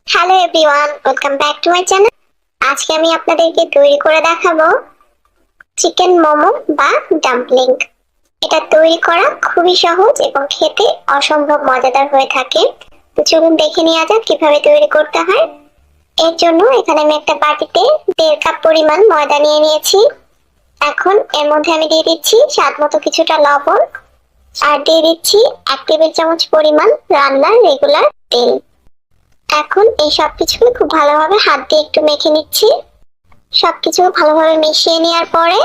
Hello everyone, welcome back to my channel. আজকে আমি আপনাদেরকে তৈরি করে দেখাবো চিকেন মোমো বা ডাম্পলিং। এটা তৈরি করা খুবই সহজ এবং খেতে অসম্ভব মজাদার হয়ে থাকে। তো চলুন দেখে নেওয়া যাক কিভাবে তৈরি করতে হয়। এর জন্য এখানে আমি একটা বাটিতে 1.5 কাপ পরিমাণ ময়দা নিয়ে নিয়েছি। এখন এর মধ্যে আমি দিয়ে দিচ্ছি স্বাদ মতো কিছুটা লবণ, আর দিয়ে দিচ্ছি 1 টেবিল চামচ পরিমাণ রান্নার রেগুলার তেল। এখন এই সবকিছুকে খুব ভালোভাবে হাত দিয়ে একটু মেখে নিচ্ছি। সবকিছু ভালোভাবে মিশিয়ে নেওয়ার পরে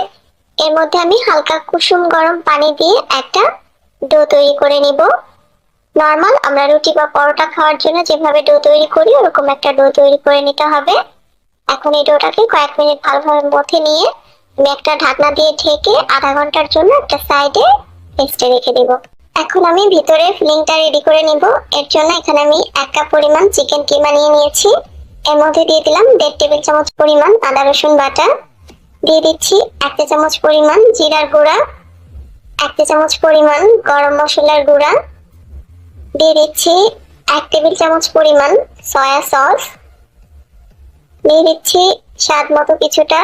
এর মধ্যে আমি হালকা কুসুম গরম পানি দিয়ে একটা ডো তৈরি করে নিব। নর্মাল আমরা রুটি বা পরোটা খাওয়ার জন্য যেভাবে ডো তৈরি করি ওরকম একটা ডো তৈরি করে নিতে হবে। এখন এই ডোটাকে কয়েক মিনিট ভালোভাবে মথে নিয়ে আমি একটা ঢাকনা দিয়ে ঢেকে আধা ঘন্টার জন্য একটা সাইডে রেস্টে রেখে দেব। এখন আমি ভিতরে ফিলিংটা রেডি করে নিব। এর জন্য এখানে আমি 1 কাপ পরিমাণ চিকেন কিমা নিয়ে নিয়েছি। এর মধ্যে দিয়ে দিলাম 1.5 টেবিল চামচ পরিমাণ আদা রসুন বাটা, দিয়ে দিচ্ছি 1 চা চামচ পরিমাণ জিরার গুঁড়া, 1 চা চামচ পরিমাণ গরম মশলার গুঁড়া, দিয়ে দিচ্ছি 1 টেবিল চামচ পরিমাণ সয়া সস, দিয়ে দিচ্ছি স্বাদ মতো কিছুটা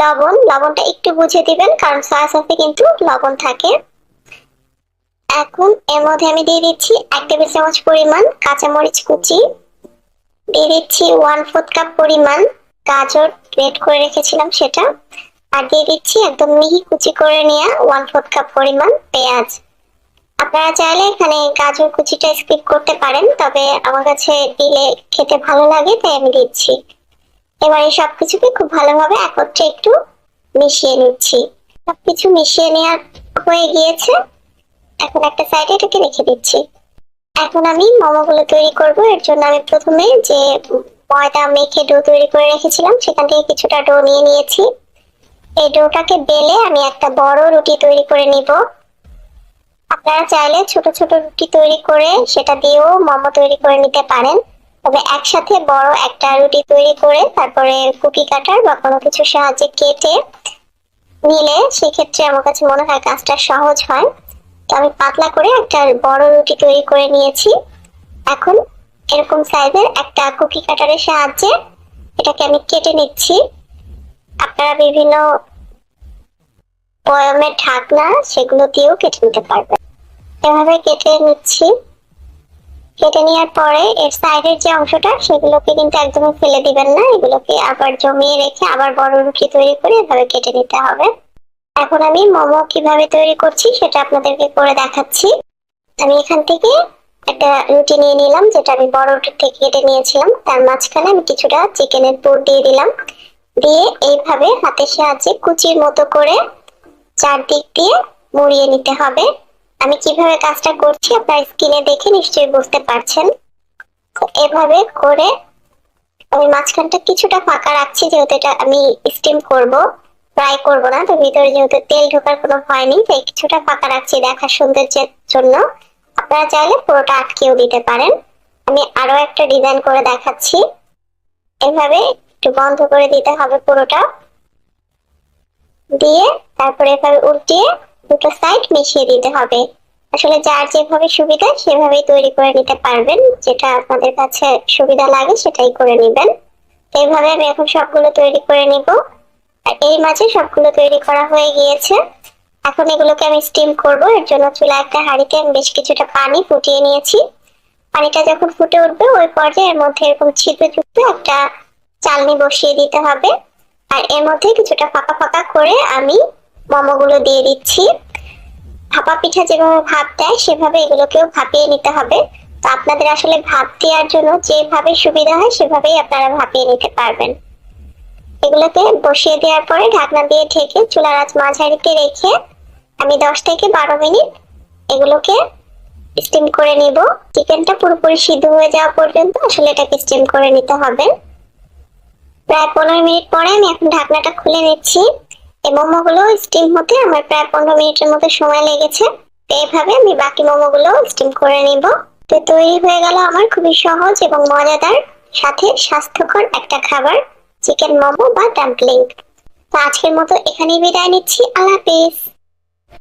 লবণ। লবণটা একটু বুঝে দিবেন কারণ সয়া সসে কিন্তু লবণ থাকে। এখন এর মধ্যে আমি দিয়ে দিচ্ছি 1 টেবিল চামচ পরিমাণ কাঁচামরিচ কুচি, দিয়ে দিচ্ছি 1/4 কাপ পরিমাণ গাজর গ্রেট করে রেখেছিলাম সেটা, আর দিয়ে দিচ্ছি একদম মিহি কুচি করে নেওয়া 1/4 কাপ পরিমাণ পেঁয়াজ। আপনারা চাইলে এখানে গাজর কুচিটা স্কিপ করতে পারেন, তবে আমার কাছে দিলে খেতে ভালো লাগে তাই আমি দিচ্ছি। এবার এই সবকিছুকে খুব ভালোভাবে একত্রে একটু মিশিয়ে নিচ্ছি। সবকিছু মিশিয়ে নেওয়া হয়ে গিয়েছে। এখন একটা সাইডে এটাকে রেখে দিচ্ছি। এখন আমি মোমোগুলো তৈরি করব। এর জন্য আমি প্রথমে যে ময়দা মেখে ডো তৈরি করে রেখেছিলাম সেখান থেকে কিছুটা ডো নিয়ে নিয়েছি। এই ডোটাকে বেলে আমি একটা বড় রুটি তৈরি করে নিব। আপনারা চাইলে ছোট ছোট রুটি তৈরি করে সেটা দিয়েও মোমো তৈরি করে নিতে পারেন, তবে একসাথে বড় একটা রুটি তৈরি করে তারপরে কুকি কাটার বা কোনো কিছু সাহায্যে কেটে নিলে সেক্ষেত্রে আমার কাছে মনে হয় কাজটা সহজ হয়। তো আমি পাতলা করে একটা বড় রুটি তৈরি করে নিয়েছি। এখন এরকম সাইজের একটা কুকি কাটারের সাহায্যে এটাকে আমি কেটে নিচ্ছি। আপনারা বিভিন্ন বয়ামের ঢাকনা সেগুলো দিয়েও কেটে নিতে পারবেন। এভাবে কেটে নিচ্ছি। কেটে নেওয়ার পরে এর সাইডের যে অংশটা সেগুলোকে কিন্তু একদমই ফেলে দিবেন না, এগুলোকে আবার জমিয়ে রেখে আবার বড় রুটি তৈরি করে এভাবে কেটে নিতে হবে। এখন আমি মোমো কিভাবে তৈরি করছি সেটা আপনাদেরকে করে দেখাচ্ছি। আমি এখান থেকে একটা রুটি নিয়ে নিলাম যেটা আমি বড় রুটি থেকে কেটে নিয়েছিলাম। তার মাঝখানে আমি কিছুটা চিকেনের পুর দিয়ে দিলাম। দিয়ে এইভাবে হাতের সাহায্যে কুচির মতো করে চারদিক দিয়ে মুড়িয়ে নিতে হবে। আমি কিভাবে কাজটা করছি আপনারা স্ক্রিনে দেখে নিশ্চয়ই বুঝতে পারছেন। এভাবে করে আমি মাঝখানটা কিছুটা ফাঁকা রাখছি, যেহেতু এটা আমি স্টিম করব, ফ্রাই করব না। তো ভিতরে যেহেতু তেল ঢোকার কোনো ভয় নেই তাই কিছুটা ফাঁকা রাখছি দেখার সৌন্দর্যের জন্য। আপনারা চাইলে পুরোটা আটকেও দিতে পারেন। আমি আরো একটা ডিজাইন করে দেখাচ্ছি। এভাবে একটু বন্ধ করে দিতে হবে পুরোটা, দিয়ে তারপরে এভাবে উল্টিয়ে দুটো সাইড মিশিয়ে দিতে হবে। আসলে যার যেভাবে সুবিধা সেভাবেই তৈরি করে নিতে পারবেন, যেটা আপনাদের কাছে সুবিধা লাগে সেটাই করে নেবেন। এইভাবে আমি এখন সবগুলো তৈরি করে নিব। আর এই মাঝে সবগুলো তৈরি করা হয়ে গিয়েছে। এখন এগুলোকে আমি স্টিম করব। এর জন্য চুলায় একটা হাঁড়িতে আমি বেশ কিছুটা পানি ফুটিয়ে নিয়েছি। পানিটা যখন ফুটে উঠবে ওই পর্যায়ে এর মধ্যে এরকম ছিদ্রযুক্ত একটা চালনি বসিয়ে দিতে হবে। আর এর মধ্যে কিছুটা ফাঁকা ফাঁকা করে আমি মোমোগুলো দিয়ে দিচ্ছি। ভাপা পিঠা যেভাবে ভাপ দেয় সেভাবে এগুলোকেও ভাপিয়ে নিতে হবে। তো আপনাদের আসলে ভাপ দেওয়ার জন্য যেভাবে সুবিধা হয় সেভাবেই আপনারা ভাপিয়ে নিতে পারবেন। এগুলোকে বসিয়ে দেওয়ার পরে ঢাকনা দিয়ে ঢেকে চুলার আঁচ মাঝারিতে রেখে আমি 10 থেকে 12 মিনিট এগুলোকে স্টিম করে নিব। চিকেনটা পুরোপুরি সিদ্ধ হয়ে যাওয়া পর্যন্ত আসলে এটাকে স্টিম করে নিতে হবে। প্রায় 15 মিনিট পরে আমি এখন ঢাকনাটা খুলে নিচ্ছি। এই মোমোগুলো স্টিম হতে আমার প্রায় 15 মিনিটের মতো সময় লেগেছে। তো এইভাবে আমি বাকি মোমোগুলো স্টিম করে নিব। তো তৈরি হয়ে গেল আমার খুবই সহজ এবং মজাদার সাথে স্বাস্থ্যকর একটা খাবার, চিকেন মোমো বা ডাম্পলিং। তো আজকের মতো এখানেই বিদায় নিচ্ছি। আল্লাহ হাফেজ।